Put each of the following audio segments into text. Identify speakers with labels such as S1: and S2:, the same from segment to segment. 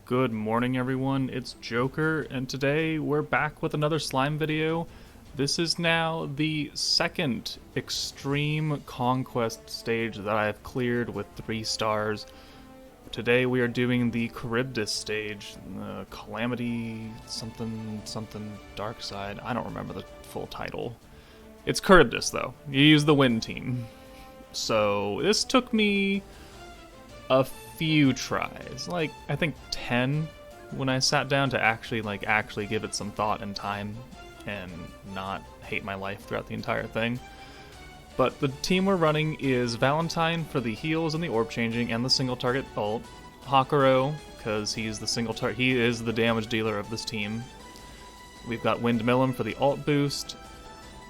S1: Good morning everyone, it's Joker, and today we're back with another slime video. This is now the second extreme conquest stage that I have cleared with 3 stars. Today we are doing the Charybdis stage, Calamity something dark side. I don't remember the full title. It's Charybdis though. You use the wind team. So this took me a few tries, like I think 10 when I sat down to actually give it some thought and time and not hate my life throughout the entire thing. But the team we're running is Valentine for the heals and the orb changing and the single target ult, Hakuro because he's the he is the damage dealer of this team. We've got Windmillum for the ult boost,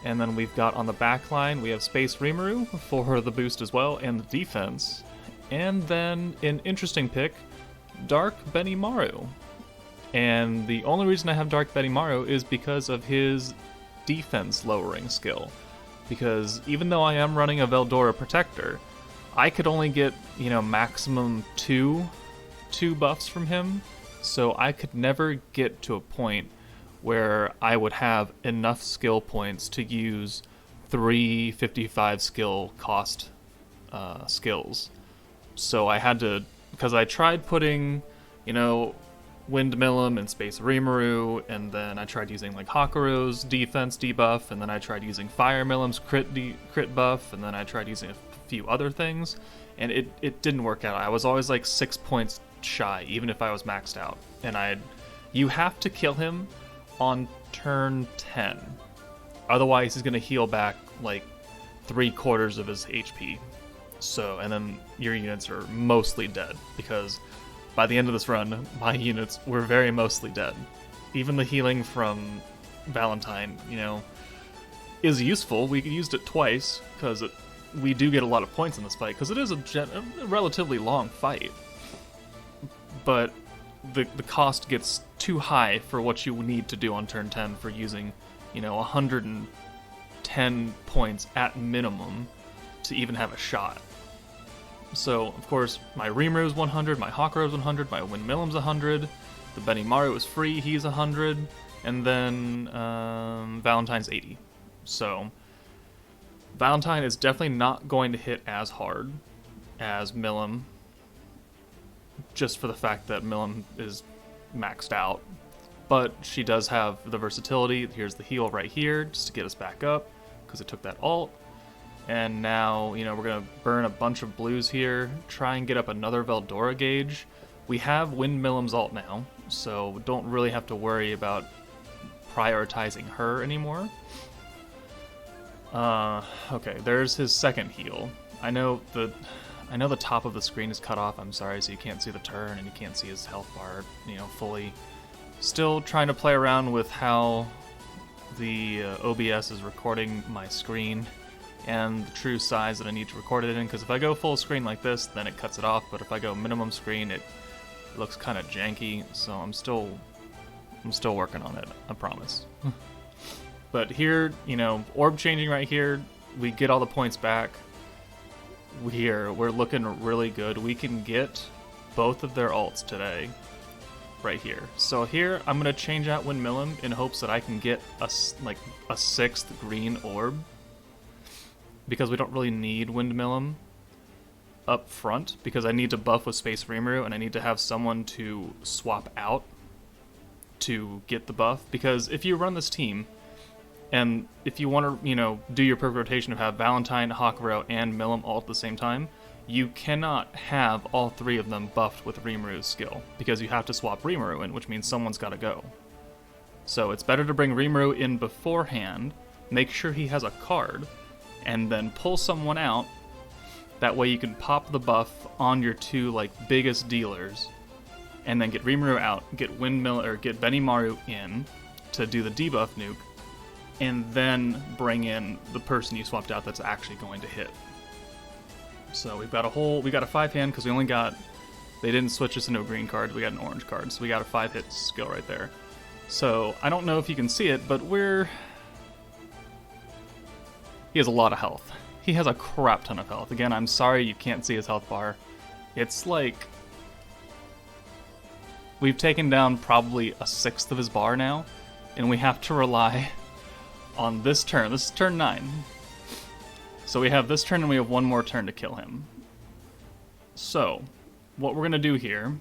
S1: and then we've got on the back line we have Space Rimuru for the boost as well and the defense. And then, an interesting pick, Dark Benimaru. And the only reason I have Dark Benimaru is because of his defense lowering skill. Because even though I am running a Veldora Protector, I could only get, maximum two buffs from him. So I could never get to a point where I would have enough skill points to use 355 skill cost skills. So I had to, because I tried putting, Windmillum and Space Rimuru, and then I tried using like Hakuro's defense debuff, and then I tried using Fire Millum's crit buff, and then I tried using a few other things, and it didn't work out. I was always like 6 points shy, even if I was maxed out. And you have to kill him on turn 10. Otherwise he's gonna heal back like 3/4 of his HP. So, and then your units are mostly dead, because by the end of this run, my units were very mostly dead. Even the healing from Valentine, is useful. We used it twice, because we do get a lot of points in this fight, because it is a relatively long fight. But the cost gets too high for what you need to do on turn 10 for using, 110 points at minimum to even have a shot. So, of course, my Rimuru is 100, my Hakuro is 100, my Windmillum's 100, the Benimaru is free, he's 100, and then Valentine's 80. So, Valentine is definitely not going to hit as hard as Millum, just for the fact that Millum is maxed out. But she does have the versatility. Here's the heal right here, just to get us back up, because it took that ult. And now, we're going to burn a bunch of blues here, try and get up another Veldora gauge. We have Windmillum's ult now, so don't really have to worry about prioritizing her anymore. Okay, there's his second heal. I know the top of the screen is cut off, I'm sorry, so you can't see the turn and you can't see his health bar, fully. Still trying to play around with how the OBS is recording my screen and the true size that I need to record it in, because if I go full screen like this, then it cuts it off, but if I go minimum screen, it looks kind of janky, so I'm still working on it, I promise. But here, orb changing right here, we get all the points back. We're looking really good. We can get both of their ults today, right here. So here, I'm going to change out Windmillum in hopes that I can get a 6th green orb, because we don't really need Windmillum up front, because I need to buff with Space Rimuru, and I need to have someone to swap out to get the buff, because if you run this team, and if you want to, do your perfect rotation of have Valentine, Hakuro, and Millum all at the same time, you cannot have all 3 of them buffed with Rimuru's skill, because you have to swap Rimuru in, which means someone's got to go. So it's better to bring Rimuru in beforehand, make sure he has a card, and then pull someone out. That way you can pop the buff on your 2 biggest dealers, and then get Rimuru out, get Benimaru in to do the debuff nuke, and then bring in the person you swapped out that's actually going to hit. So we got a 5-hand, because they didn't switch us into a green card, we got an orange card, so we got a 5-hit skill right there. So I don't know if you can see it, but he has a lot of health. He has a crap ton of health. Again, I'm sorry you can't see his health bar. It's like we've taken down probably a sixth of his bar now, and we have to rely on this turn. This is turn 9. So we have this turn and we have one more turn to kill him. So, what we're going to do here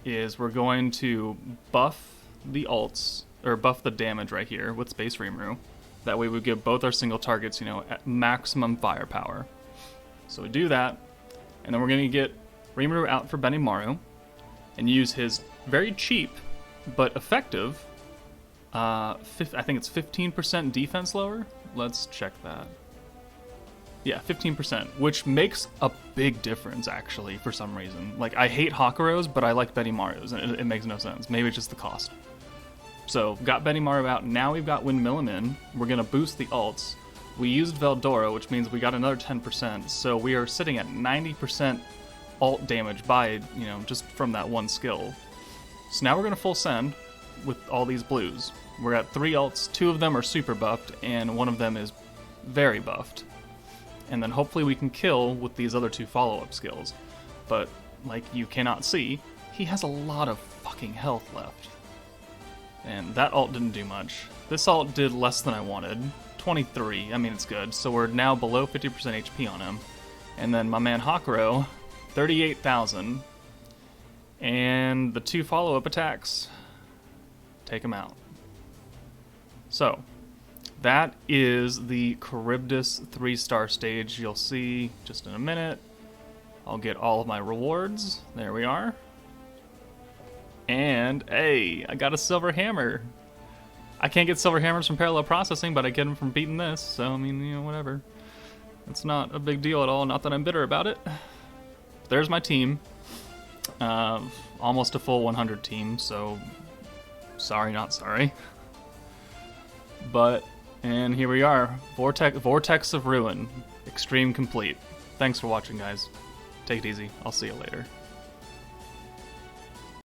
S1: is we're going to buff the alts, or buff the damage right here with Space Rimuru. That way we give both our single targets, at maximum firepower. So we do that, and then we're going to get Rimuru out for Benimaru, and use his very cheap, but effective, I think it's 15% defense lower? Let's check that. Yeah, 15%, which makes a big difference, actually, for some reason. Like, I hate Hakuro's, but I like Benimaru's, and it makes no sense. Maybe it's just the cost. So, got Benimaru out, now we've got Windmill him in. We're going to boost the alts. We used Veldora, which means we got another 10%, so we are sitting at 90% alt damage by, just from that one skill. So now we're going to full send with all these blues. We're at 3 alts, 2 of them are super buffed, and 1 of them is very buffed. And then hopefully we can kill with these other 2 follow-up skills. But, like you cannot see, he has a lot of fucking health left. And that ult didn't do much. This ult did less than I wanted. 23, I mean it's good. So we're now below 50% HP on him. And then my man Hakuro, 38,000. And the 2 follow-up attacks, take him out. So, that is the Charybdis 3-star stage. You'll see just in a minute. I'll get all of my rewards. There we are. And, hey, I got a silver hammer. I can't get silver hammers from parallel processing, but I get them from beating this. So, I mean, whatever. It's not a big deal at all. Not that I'm bitter about it. There's my team. Almost a full 100 team, so sorry, not sorry. But, and here we are. Vortex of Ruin. Extreme complete. Thanks for watching, guys. Take it easy. I'll see you later.